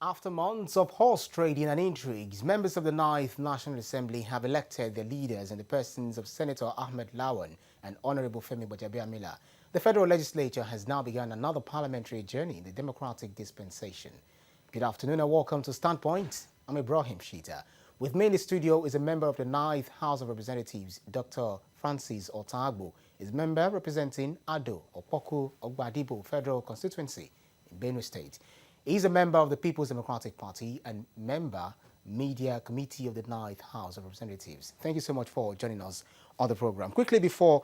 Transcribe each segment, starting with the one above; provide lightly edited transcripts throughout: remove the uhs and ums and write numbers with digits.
After months of horse trading and intrigues, members of the 9th National Assembly have elected their leaders in the persons of Senator Ahmed Lawan and Honorable Femi Gbajabiamila. The federal legislature has now begun another parliamentary journey in the democratic dispensation. Good afternoon and welcome to Standpoint. I'm Ibrahim Shita. With me in the studio is a member of the 9th House of Representatives, Dr. Francis Otagbo, is member representing Ado Opoku Ogbadibo Federal Constituency in Benue State. He's a member of the People's Democratic Party and member Media Committee of the 9th House of Representatives. Thank you so much for joining us on the program. Quickly before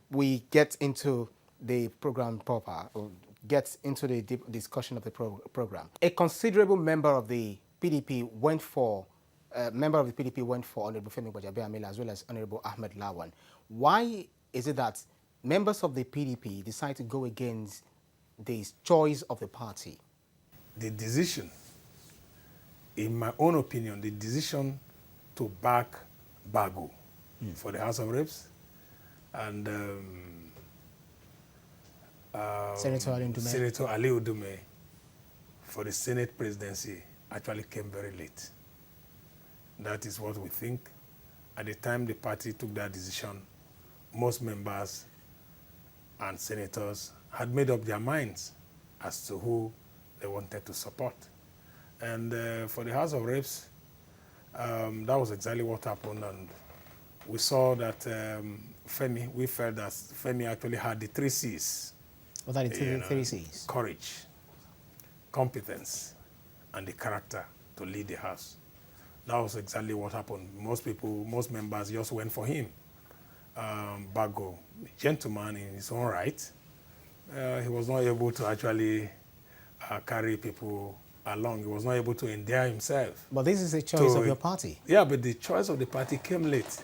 we get into the program proper, or get into the discussion of the program, a considerable member of the PDP went for Honorable Femi Gbajabiamila as well as Honorable Ahmed Lawan. Why is it that members of the PDP decide to go against the choice of the party? The decision, in my own opinion, the decision to back Bago for the House of Reps and Senator Ali Udume for the Senate presidency actually came very late. That is what we think. At the time the party took that decision, most members and senators had made up their minds as to who they wanted to support. And for the House of Reps, that was exactly what happened. And we saw that we felt that Femi actually had the 3 C's. What are the three C's? Courage, competence, and the character to lead the House. That was exactly what happened. Most members just went for him. Bago, a gentleman in his own right, he was not able to actually carry people along. He was not able to endear himself. But this is a choice of your party. Yeah, but the choice of the party came late.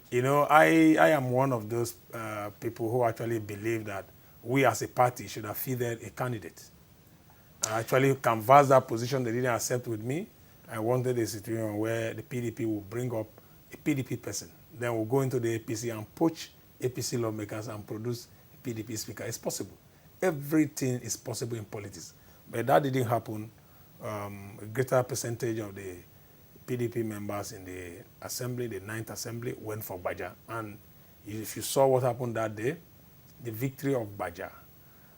You know, I am one of those people who actually believe that we as a party should have fielded a candidate. I actually canvassed that position. They didn't accept with me. I wanted a situation where the PDP will bring up a PDP person. Then we'll go into the APC and poach APC lawmakers and produce a PDP speaker. It's possible. Everything is possible in politics. But that didn't happen. A greater percentage of the PDP members in the assembly, the 9th assembly, went for Baja. And if you saw what happened that day, the victory of Baja,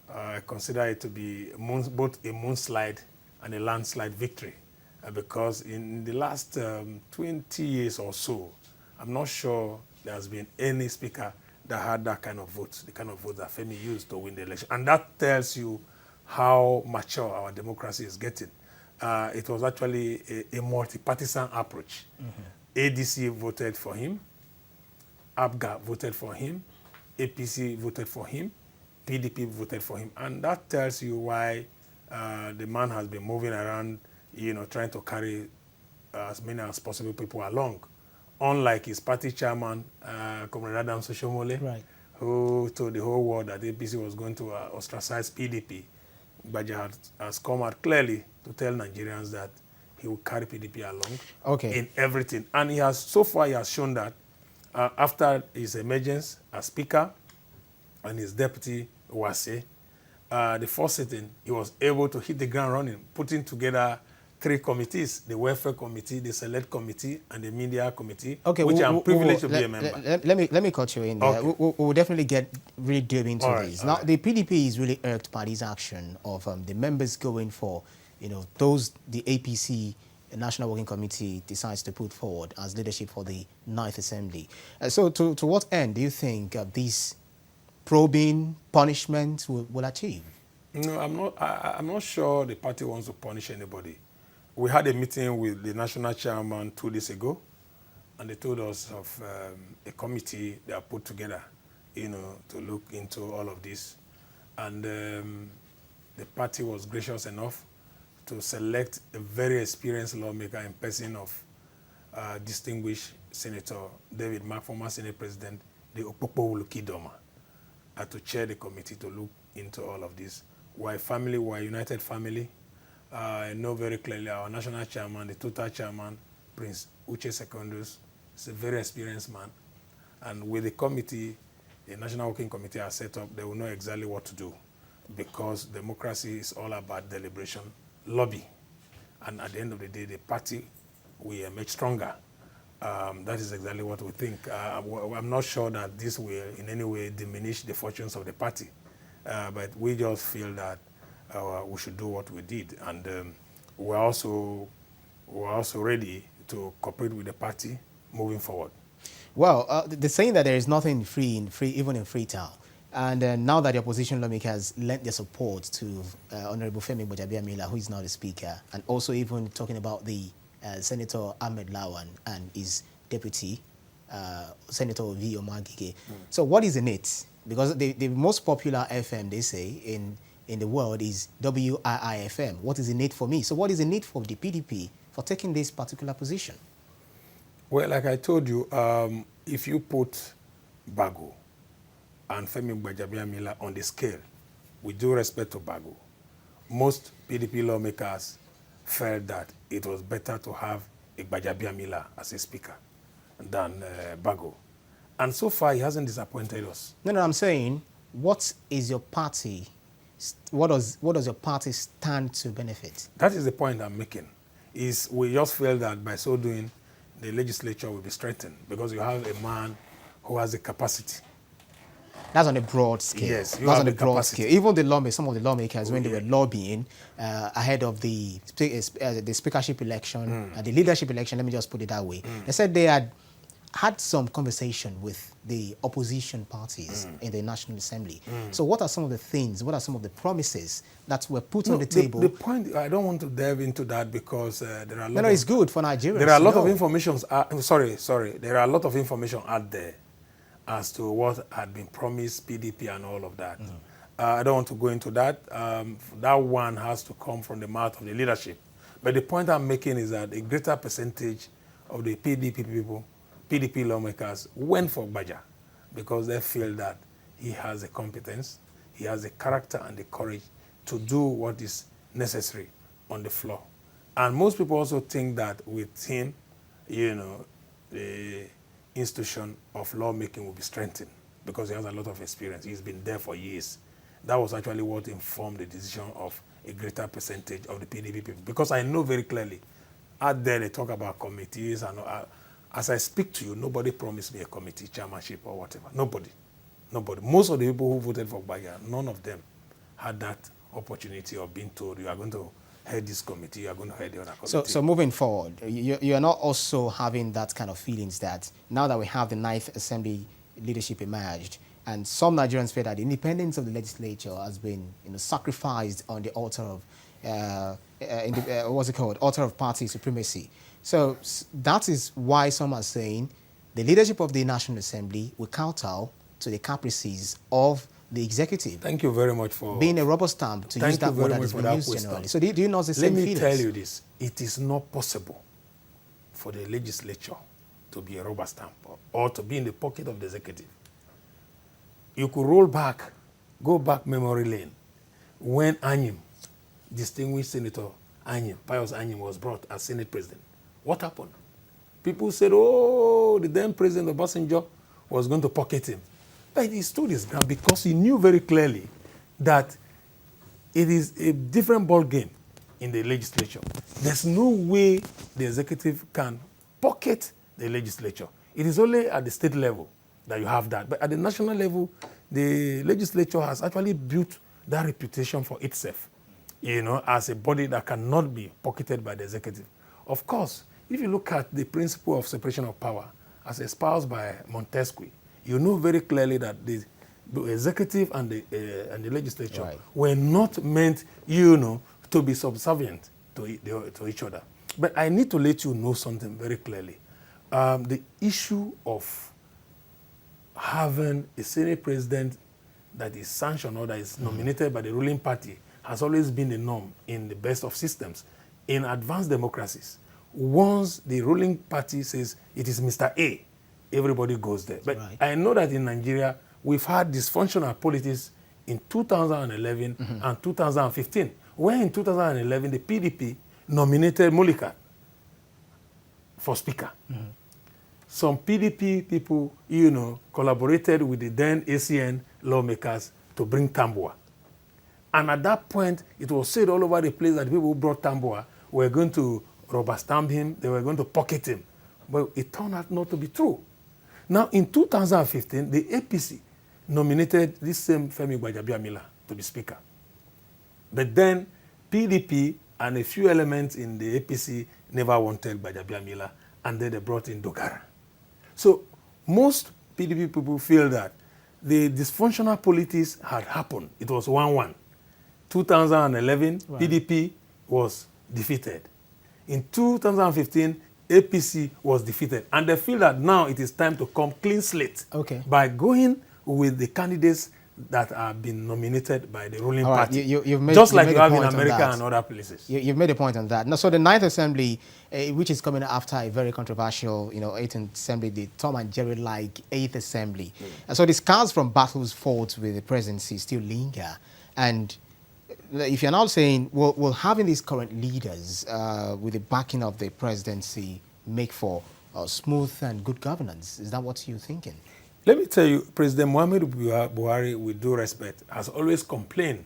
I consider it to be both a moonslide and a landslide victory. Because in the last 20 years or so, I'm not sure there has been any speaker that had that kind of vote, the kind of vote that Femi used to win the election. And that tells you how mature our democracy is getting. It was actually a multi-partisan approach. ADC voted for him, APGA voted for him, APC voted for him, PDP voted for him. And that tells you why the man has been moving around, you know, trying to carry as many as possible people along. Unlike his party chairman, Comrade Adam Soshomole, right, who told the whole world that APC was going to ostracize PDP. Baja has come out clearly to tell Nigerians that he will carry PDP along in everything. And he has shown that after his emergence as Speaker and his deputy, Wase, the first sitting, he was able to hit the ground running, putting together 3 committees, the Welfare Committee, the Select Committee, and the Media Committee, which I'm privileged to be a member. Let me cut you in there. We'll definitely get really deep into this. Now, the PDP is really irked by this action of the members going for, you know, those the APC, the National Working Committee, decides to put forward as leadership for the 9th Assembly. So to what end do you think these probing punishments will achieve? No, I'm not sure the party wants to punish anybody. We had a meeting with the national chairman 2 days ago, and they told us of a committee they have put together, you know, to look into all of this. And the party was gracious enough to select a very experienced lawmaker in person of distinguished Senator David Mark, former Senate President, the Opopo Ulukidoma, to chair the committee to look into all of this. We're a family, we're a united family. I know very clearly our national chairman, the total chairman, Prince Uche Secondus, is a very experienced man. And with the committee, the National Working Committee are set up, they will know exactly what to do. Because democracy is all about deliberation, lobby. and at the end of the day, the party will emerge stronger. That is exactly what we think. I'm not sure that this will in any way diminish the fortunes of the party, but we just feel that we should do what we did, and we're also ready to cooperate with the party moving forward. Well, they're saying that there is nothing free, even in Freetown. And now that the opposition lawmakers lent their support to Honorable Femi Gbajabiamila, who is now the Speaker, and also even talking about the Senator Ahmed Lawan and his deputy, Senator V. Omagige. So what is in it? Because the most popular FM, they say, in the world is WIIFM. What is in it for me? So what is in it for the PDP for taking this particular position? Well, like I told you, if you put Bago and Femi Gbajabiamila on the scale, with due respect to Bago, most PDP lawmakers felt that it was better to have a Gbajabiamila as a speaker than Bago. And so far, he hasn't disappointed us. No, I'm saying, what is your party, what does your party stand to benefit? That is the point I'm making, is we just feel that by so doing, the legislature will be strengthened because you have a man who has the capacity. That's on a broad scale. Yes, that's on a broad scale. Even some of the lawmakers, when they were lobbying ahead of the speakership election, the leadership election, let me just put it that way, they said they had some conversation with the opposition parties in the National Assembly. So what are some of the things, what are some of the promises that were put on the table? The point, I don't want to delve into that because there are a lot it's good for Nigerians. There are a lot of information, there are a lot of information out there as to what had been promised, PDP and all of that. I don't want to go into that. That one has to come from the mouth of the leadership. But the point I'm making is that a greater percentage of the PDP lawmakers went for Gbaja because they feel that he has the competence, he has the character and the courage to do what is necessary on the floor. And most people also think that with him, the institution of lawmaking will be strengthened because he has a lot of experience. He's been there for years. That was actually what informed the decision of a greater percentage of the PDP people. Because I know very clearly, out there they talk about committees and as I speak to you, nobody promised me a committee chairmanship or whatever. Nobody. Most of the people who voted for Gbaja, none of them had that opportunity of being told you are going to head this committee, you are going to head the other committee. So moving forward, you are not also having that kind of feelings that now that we have the 9th Assembly leadership emerged, and some Nigerians feel that the independence of the legislature has been sacrificed on the altar of altar of party supremacy. So that is why some are saying the leadership of the National Assembly will kowtow to the caprices of the executive. Thank you very much for being a rubber stamp, to use that word that is being used generally. So do you know the same feelings? Let me tell you this. It is not possible for the legislature to be a rubber stamp or to be in the pocket of the executive. You could go back memory lane when Anyim, distinguished Senator Anyim, Pius Anyim, was brought as Senate President. What happened? People said, oh, the then President Obasanjo was going to pocket him. But he stood his ground because he knew very clearly that it is a different ball game in the legislature. There's no way the executive can pocket the legislature. It is only at the state level that you have that. But at the national level, the legislature has actually built that reputation for itself, as a body that cannot be pocketed by the executive. Of course, if you look at the principle of separation of power as espoused by Montesquieu, you know very clearly that the executive and the legislature were not meant, to be subservient to each other. But I need to let you know something very clearly. The issue of having a Senate president that is sanctioned or that is nominated by the ruling party has always been the norm in the best of systems. In advanced democracies, once the ruling party says it is Mr. A, everybody goes there. But I know that in Nigeria, we've had dysfunctional politics in 2011 and 2015. When in 2011, the PDP nominated Mulika for speaker. Some PDP people, collaborated with the then ACN lawmakers to bring Tambuwal. And at that point, it was said all over the place that the people who brought Tambuwal were going to rubber stamp him, they were going to pocket him. But it turned out not to be true. Now, in 2015, the APC nominated this same Femi Gbajabiamila to be Speaker. But then PDP and a few elements in the APC never wanted Gbajabiamila, and then they brought in Dogara. So most PDP people feel that the dysfunctional politics had happened. It was 1-1. 2011, right. PDP was defeated. In 2015, APC was defeated. And they feel that now it is time to come clean slate by going with the candidates that have been nominated by the ruling party. You've made, just like you have in America and other places. You've made a point on that. Now, so the 9th Assembly, which is coming after a very controversial, 8th Assembly, the Tom and Jerry-like 8th Assembly. And so the scars from battles fought with the presidency still linger. And if you're not saying, will having these current leaders with the backing of the presidency make for smooth and good governance, is that what you're thinking? Let me tell you, President Muhammadu Buhari, with due respect, has always complained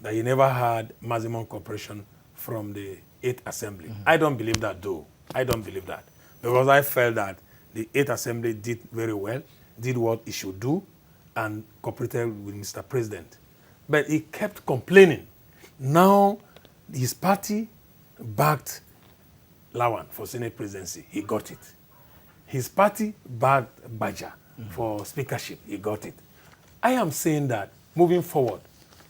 that he never had maximum cooperation from the 8th Assembly. I don't believe that, though. I don't believe that. Because I felt that the 8th Assembly did very well, did what it should do, and cooperated with Mr. President. But he kept complaining. Now, his party backed Lawan for Senate presidency. He got it. His party backed Baja for speakership. He got it. I am saying that, moving forward,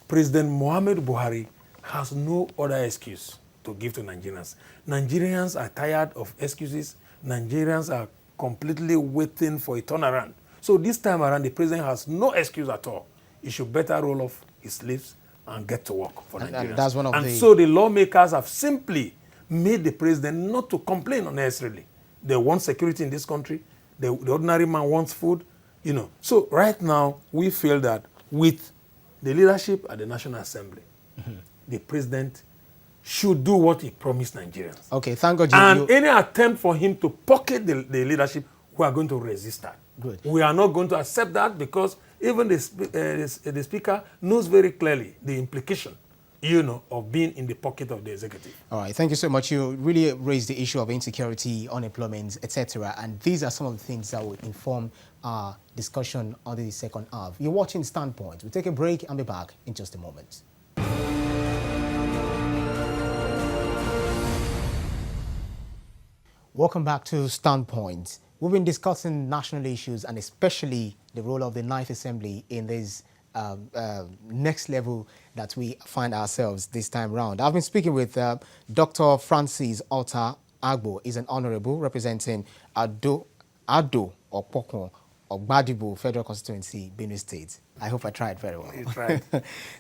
President Muhammadu Buhari has no other excuse to give to Nigerians. Nigerians are tired of excuses. Nigerians are completely waiting for a turnaround. So this time around, the president has no excuse at all. He should better roll off his sleeves and get to work for Nigerians. And that's one of so the lawmakers have simply made the president not to complain unnecessarily. They want security in this country. The ordinary man wants food, So right now, we feel that with the leadership at the National Assembly, the president should do what he promised Nigerians. Okay, thank God. And any attempt for him to pocket the leadership, we are going to resist that. Good. We are not going to accept that because even the speaker knows very clearly the implication of being in the pocket of the executive. All right, thank you so much. You really raised the issue of insecurity, unemployment, etc. And these are some of the things that will inform our discussion on the second half. You're watching Standpoint. We'll take a break and be back in just a moment. Welcome back to Standpoint. We've been discussing national issues and especially the role of the 9th Assembly in this next level that we find ourselves this time round. I've been speaking with Dr. Francis Otta Agbo. He's an honorable representing Ado Okpokon of Gbadibo Federal Constituency, Benue State. I hope I tried very well. You tried.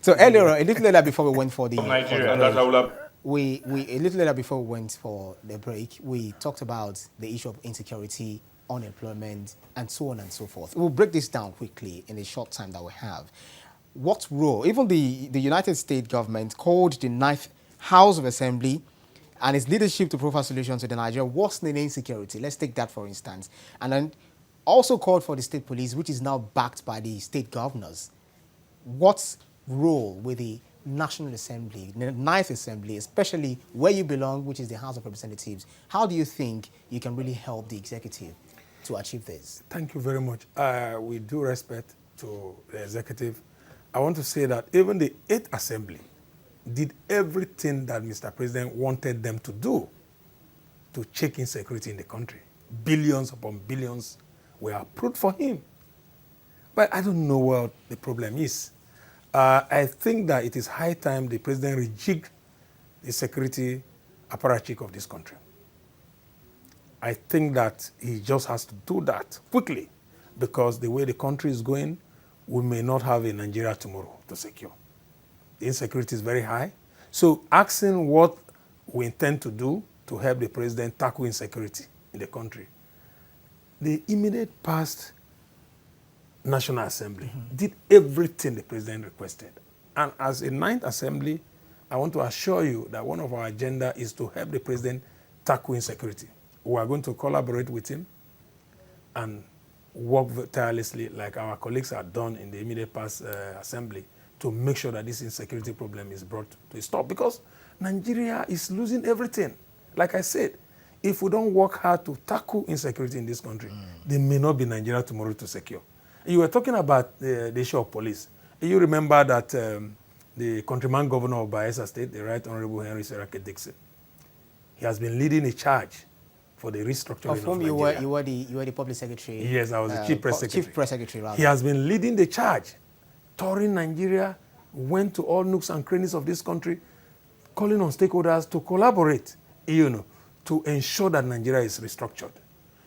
So earlier, a little later before we went for the Nigeria, a little later before we went for the break, we talked about the issue of insecurity, unemployment, and so on and so forth. We'll break this down quickly in the short time that we have. What role, even the United States government called the 9th House of Assembly and its leadership to provide solutions to the Nigeria worsening insecurity. Let's take that for instance. And then also called for the state police, which is now backed by the state governors. What role with the National Assembly, the 9th Assembly, especially where you belong, which is the House of Representatives, how do you think you can really help the executive to achieve this? Thank you very much. With due respect to the executive, I want to say that even the 8th Assembly did everything that Mr. President wanted them to do to check insecurity in the country. Billions upon billions were approved for him. But I don't know what the problem is. I think that it is high time the president rejigged the security apparatchik of this country. I think that he just has to do that quickly because the way the country is going, we may not have a Nigeria tomorrow to secure. The insecurity is very high. So asking what we intend to do to help the president tackle insecurity in the country, the immediate past National Assembly did everything the president requested. And as a 9th Assembly, I want to assure you that one of our agenda is to help the president tackle insecurity. We are going to collaborate with him and work tirelessly like our colleagues have done in the immediate past assembly to make sure that this insecurity problem is brought to a stop. Because Nigeria is losing everything. Like I said, if we don't work hard to tackle insecurity in this country, there may not be Nigeria tomorrow to secure. You were talking about the issue of police. You remember that the countryman governor of Bayelsa State, the Right Honorable Henry Serake Dixon, he has been leading a charge for the restructuring of whom Nigeria. you were the public secretary. Yes, I was the chief press secretary. Chief press secretary, rather. He has been leading the charge, touring Nigeria, went to all nooks and crannies of this country, calling on stakeholders to collaborate, to ensure that Nigeria is restructured.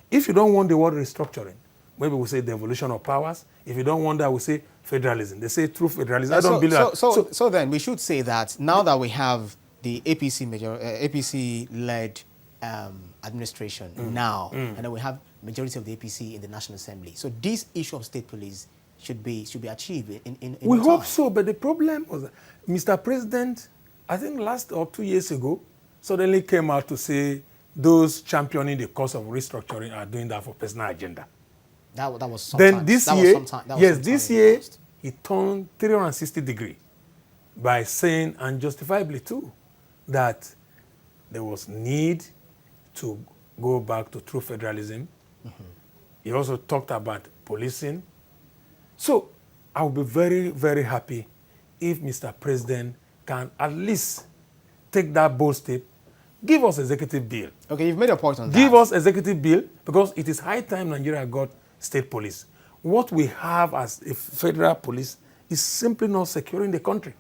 If you don't want the word restructuring, maybe we'll say devolution of powers. If you don't want that, we'll say federalism. They say true federalism. I don't believe that. So then we should say that now that we have the APC-led administration now, and then we have majority of the APC in the National Assembly. So this issue of state police should be achieved in We time. hope so, but the problem was that Mr. President, I think last or 2 years ago, suddenly came out to say those championing the cause of restructuring are doing that for personal agenda. That was Then this year, this year, past. he turned 360 degrees by saying, and justifiably too, that there was need to go back to true federalism. He also talked about policing. So I will be very, very happy if Mr. President can at least take that bold step, give us executive bill. Okay, you've made a point on that. Give us executive bill, because it is high time Nigeria got state police. What we have as a federal police is simply not securing the country.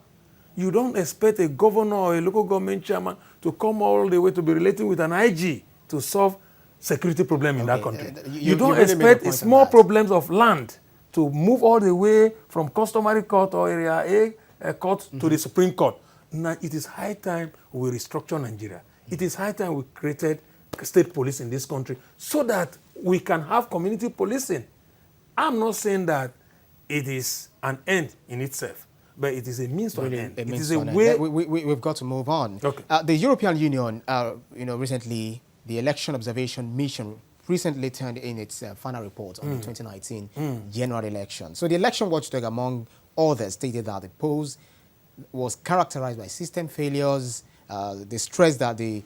You don't expect a governor or a local government chairman to come all the way to be relating with an IG to solve security problem in that country. You don't really made a expect point small on that. problems of land to move all the way from customary court or area A court to the Supreme Court. Now, it is high time we restructure Nigeria. It is high time we created state police in this country so that we can have community policing. I'm not saying that it is an end in itself, but it is a means to an end. It is a way. We've got to move on. Okay. The European Union, recently, the Election Observation Mission recently turned in its final report on the 2019 general election. So the election watchdog, among others, stated that the polls was characterized by system failures. They stressed the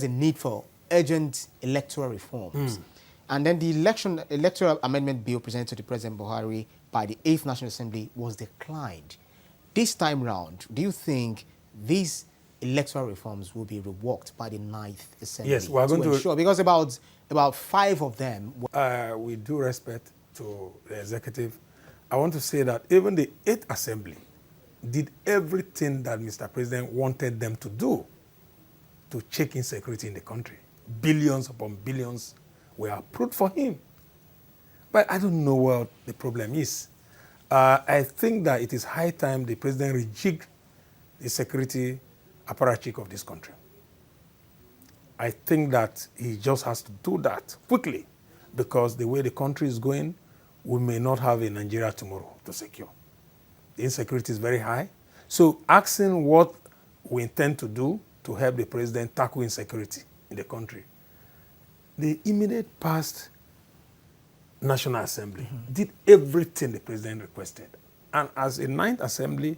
need for urgent electoral reforms. And then the electoral amendment bill presented to the President Buhari by the 8th National Assembly was declined. This time round, do you think these electoral reforms will be reworked by the 9th Assembly? Yes, we are going to ensure, because about 5 of them. With due respect to the executive, I want to say that even the 8th Assembly did everything that Mr. President wanted them to do to check insecurity in the country. Billions upon billions were approved for him. But I don't know what the problem is. I think that it is high time the president rejigged the security apparatchik of this country. I think that he just has to do that quickly, because the way the country is going, we may not have a Nigeria tomorrow to secure. The insecurity is very high. So asking what we intend to do to help the president tackle insecurity in the country, the immediate past National Assembly did everything the president requested. And as a 9th Assembly,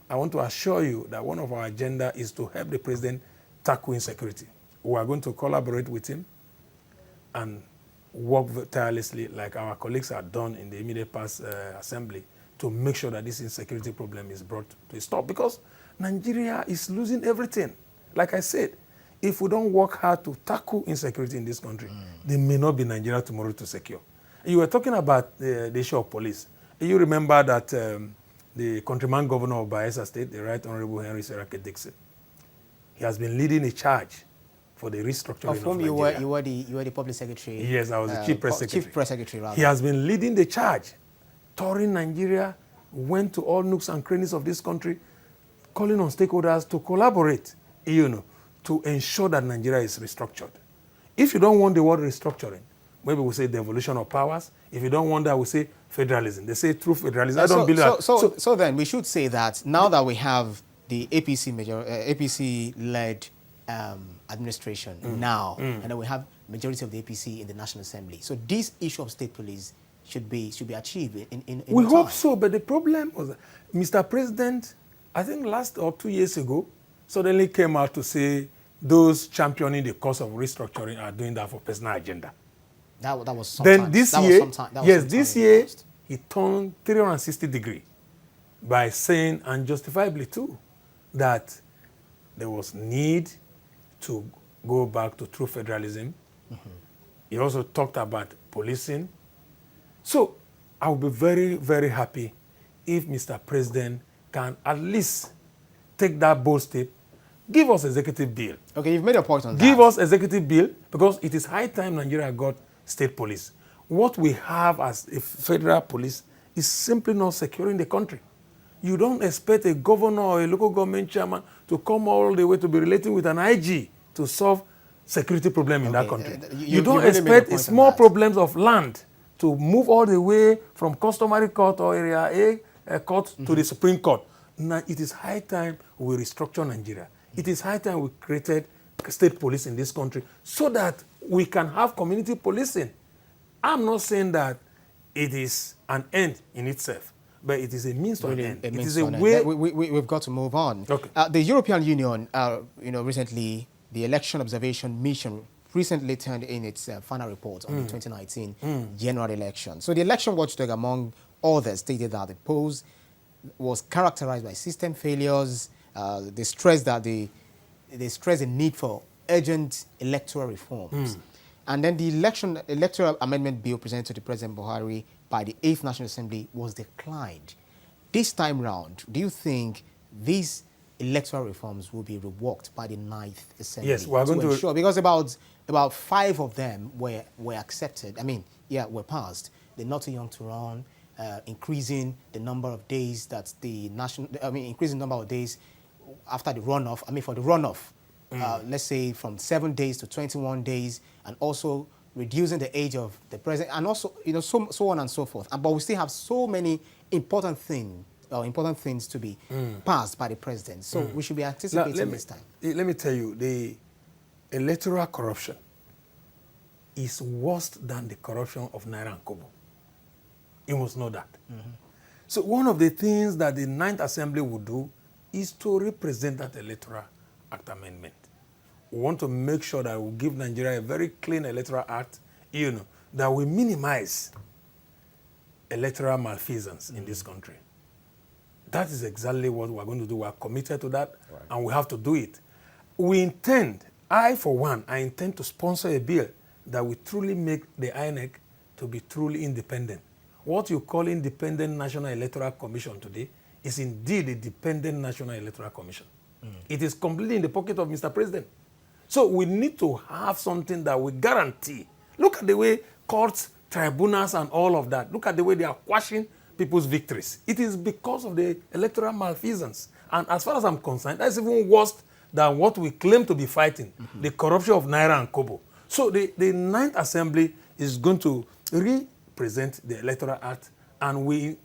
I want to assure you that one of our agenda is to help the president tackle insecurity. We are going to collaborate with him and work tirelessly, like our colleagues have done in the immediate past Assembly, to make sure that this insecurity problem is brought to a stop, because Nigeria is losing everything. Like I said, if we don't work hard to tackle insecurity in this country, there may not be Nigeria tomorrow to secure. You were talking about the issue of police. You remember that the countryman governor of Bayelsa State, the Right Honorable Henry Serake Dixon, he has been leading a charge for the restructuring of Nigeria. You were the public secretary. Yes, I was the chief press secretary. Chief press secretary, rather. He has been leading the charge, touring Nigeria, went to all nooks and crannies of this country, calling on stakeholders to collaborate, to ensure that Nigeria is restructured. If you don't want the word restructuring, maybe we'll say devolution of powers. If you don't want that, we'll say federalism. They say true federalism. I don't believe that. So then we should say that now that we have the APC-led administration now, and then we have majority of the APC in the National Assembly. So this issue of state police should be achieved in We time. hope so, but the problem was that Mr. President, I think last or 2 years ago, suddenly came out to say those championing the cause of restructuring are doing that for personal agenda. That was sometimes. Then this year, this year, he turned 360 degrees by saying, and justifiably too, that there was need to go back to true federalism. He also talked about policing. So I will be very, very happy if Mr. President can at least take that bold step, give us executive bill. Okay, you've made a point on that. Give us executive bill, because it is high time Nigeria got state police. What we have as a federal police is simply not securing the country. You don't expect a governor or a local government chairman to come all the way to be relating with an IG to solve security problem in that country. You don't really expect small problems of land to move all the way from customary court or area A court to the Supreme Court. Now, it is high time we restructure Nigeria. It is high time we created state police in this country so that we can have community policing. I'm not saying that it is an end in itself, but it is a means to an end. It is a way. We've got to move on. Okay. The European Union, recently, the Election Observation Mission recently turned in its final report on the 2019 general election. So the election watchdog, among others, stated that the polls was characterized by system failures. They stressed that the need for urgent electoral reforms. And then the electoral amendment bill presented to the President Buhari by the 8th National Assembly was declined. This time round, do you think these electoral reforms will be reworked by the 9th Assembly? Yes, we are going to ensure, because about 5 of them were accepted. Were passed. The Not Too Young to Run, increasing the number of days that increasing the number of days after the runoff. For the runoff, let's say from 7 days to 21 days, and also reducing the age of the president, and also so on and so forth. But we still have so many important things to be passed by the president. So we should be anticipating this time. Let me tell you, the electoral corruption is worse than the corruption of Naira and Kobo. You must know that. So one of the things that the 9th Assembly will do is to represent that electoral act amendment. We want to make sure that we give Nigeria a very clean electoral act, that we minimize electoral malfeasance in this country. That is exactly what we're going to do. We're committed to that, and we have to do it. We intend, for one, I intend to sponsor a bill that will truly make the INEC to be truly independent. What you call Independent National Electoral Commission today is indeed a dependent National Electoral Commission. It is completely in the pocket of Mr. President. So we need to have something that will guarantee. Look at the way courts, tribunals, and all of that. Look at the way they are quashing people's victories. It is because of the electoral malfeasance. And as far as I'm concerned, that's even worse than what we claim to be fighting, the corruption of Naira and Kobo. So the 9th Assembly is going to represent the Electoral Act, and we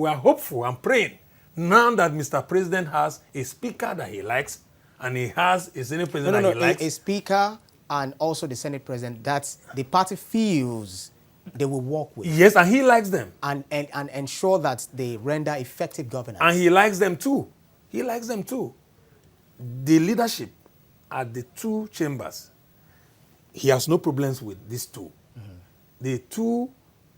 are hopeful and praying now that Mr. President has a speaker that he likes, and he has a Senate President that he likes. A speaker and also the Senate President that the party feels they will work with. Yes, and he likes them. And ensure that they render effective governance. And he likes them too. He likes them too. The leadership at the 2 chambers, he has no problems with these 2. The 2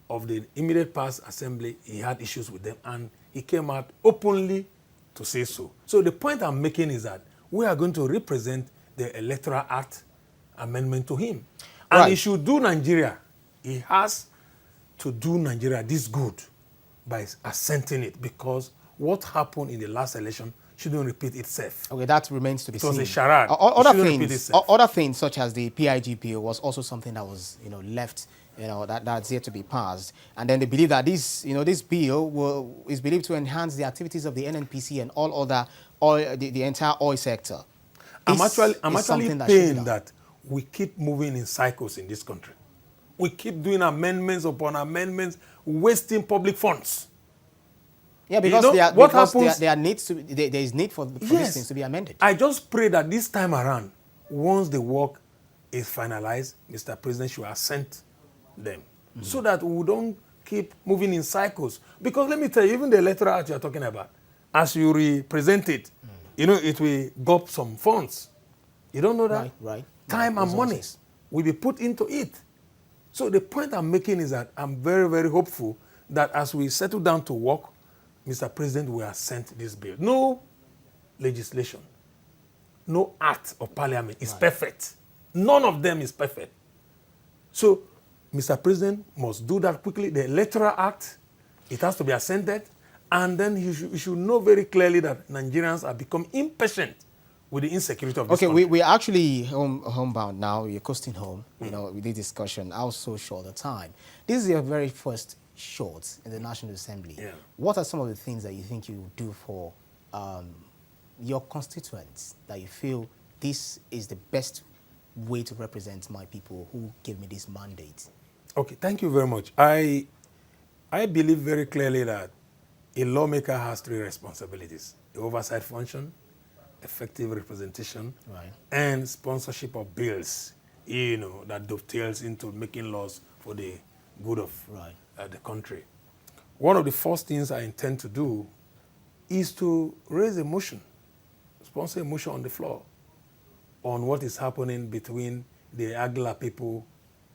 of the immediate past assembly, he had issues with them, and he came out openly to say so. So the point I'm making is that we are going to represent the Electoral Act amendment to him. And he should do Nigeria. He has to do Nigeria this good by assenting it, because what happened in the last election shouldn't repeat itself. Okay, that remains to be seen. It was a charade. Other things such as the PIG bill was also something that was left, that's yet to be passed. And then they believe that this bill is believed to enhance the activities of the NNPC and all other the entire oil sector. I'm actually pained that we keep moving in cycles in this country. We keep doing amendments upon amendments, wasting public funds. Yeah, because there is need for these things to be amended. I just pray that this time around, once the work is finalized, Mr. President should assent them, so that we don't keep moving in cycles. Because let me tell you, even the electoral act you're talking about, as you represent it, it will gulp some funds. You don't know that? Right. Time and money Resources. will be put into it. So the point I'm making is that I'm very, very hopeful that as we settle down to work, Mr. President will assent this bill. No legislation, no act of parliament is perfect. None of them is perfect. So Mr. President must do that quickly. The Electoral Act, it has to be assented. And then you should know very clearly that Nigerians are becoming impatient with the insecurity of this country. We're actually homebound now. You're coasting home, with this discussion. How so short the time? This is your very first short in the National Assembly. Yeah. What are some of the things that you think you will do for your constituents that you feel this is the best way to represent my people who gave me this mandate? Okay, thank you very much. I believe very clearly that a lawmaker has 3 responsibilities: the oversight function, effective representation, and sponsorship of bills, that dovetails into making laws for the good of the country. One of the first things I intend to do is to raise a motion, sponsor a motion on the floor on what is happening between the Agla people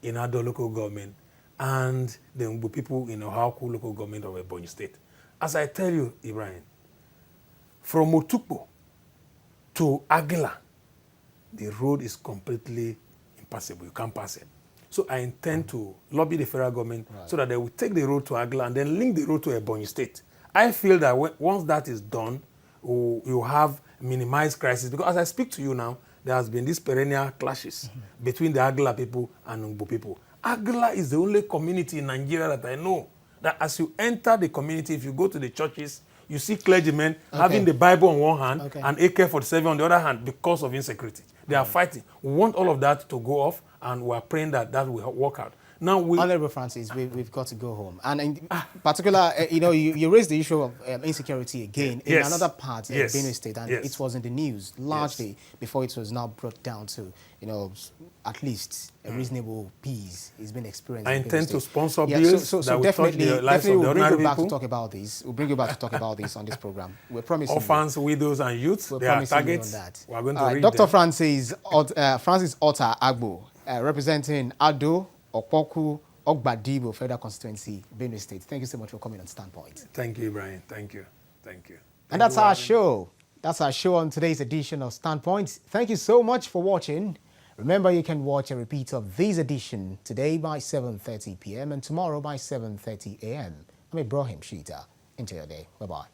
in Ado local government and the Mbu people in Ohaku local government of Ebonyi State. As I tell you, Ibrahim, from Otukpo to Agla, the road is completely impassable. You can't pass it. So I intend to lobby the federal government so that they will take the road to Agla and then link the road to Ebonyi State. I feel that once that is done, you have minimized crisis. Because as I speak to you now, there has been these perennial clashes between the Agla people and Ngbo people. Agla is the only community in Nigeria that I know that as you enter the community, if you go to the churches, you see clergymen having the Bible on one hand and AK-47 on the other hand because of insecurity. They are fighting. We want all of that to go off, and we are praying that that will work out. Now, Honorable Francis, we've got to go home. And in particular, you raised the issue of insecurity again in another part of Benue State, and it was in the news largely before it was now brought down to, at least a reasonable peace is being experienced. I intend to sponsor bills that will definitely, touch the lives of the ordinary people. To talk about this. We'll bring you back to talk about this on this program. We're promising orphans, widows, and youths. They are targets. We're going to read Dr. them. Francis Otta Agbo, representing Ado, Opoku, Ogbadibo Federal Constituency, Benue State. Thank you so much for coming on Standpoint. Thank you, Brian. Thank you. And that's our show. That's our show on today's edition of Standpoint. Thank you so much for watching. Remember, you can watch a repeat of this edition today by 7:30 p.m. and tomorrow by 7:30 a.m. I'm Ibrahim Shita. Enjoy your day. Bye-bye.